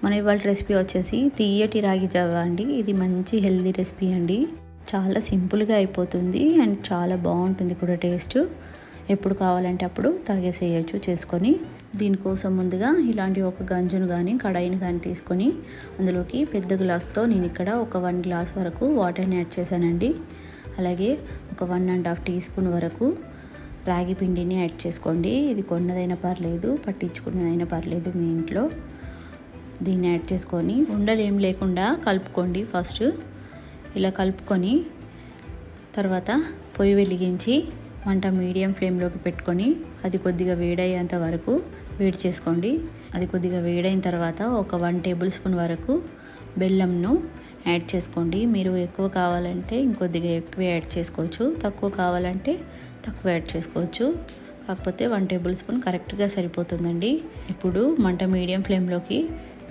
మన ఇవాళ రెసిపీ వచ్చేసి తీయటి రాగి జావా అండి. ఇది మంచి హెల్దీ రెసిపీ అండి. చాలా సింపుల్గా అయిపోతుంది అండ్ చాలా బాగుంటుంది కూడా టేస్ట్. ఎప్పుడు కావాలంటే అప్పుడు తాగేసేయచ్చు చేసుకొని. దీనికోసం ముందుగా ఇలాంటి ఒక గంజును కానీ కడాయిని కానీ తీసుకొని అందులోకి పెద్ద గ్లాస్తో నేను ఇక్కడ ఒక 1 గ్లాస్ వరకు వాటర్ని యాడ్ చేశానండి. అలాగే ఒక 1.5 టీ స్పూన్ వరకు రాగి పిండిని యాడ్ చేసుకోండి. ఇది కొన్నదైనా పర్లేదు, పట్టించుకున్నదైనా పర్లేదు మీ ఇంట్లో. దీన్ని యాడ్ చేసుకొని ఉండలు ఏం లేకుండా కలుపుకోండి. ఫస్ట్ ఇలా కలుపుకొని తర్వాత పొయ్యి వెలిగించి మంట మీడియం ఫ్లేమ్లోకి పెట్టుకొని అది కొద్దిగా వేడయ్యేంత వరకు వేడి చేసుకోండి. అది కొద్దిగా వేడైన తర్వాత ఒక 1 టేబుల్ స్పూన్ వరకు బెల్లంను యాడ్ చేసుకోండి. మీరు ఎక్కువ కావాలంటే ఇంకొద్దిగా ఎక్కువ యాడ్ చేసుకోవచ్చు, తక్కువ కావాలంటే తక్కువ యాడ్ చేసుకోవచ్చు. కాకపోతే 1 టేబుల్ స్పూన్ కరెక్ట్గా సరిపోతుందండి. ఇప్పుడు మంట మీడియం ఫ్లేమ్లోకి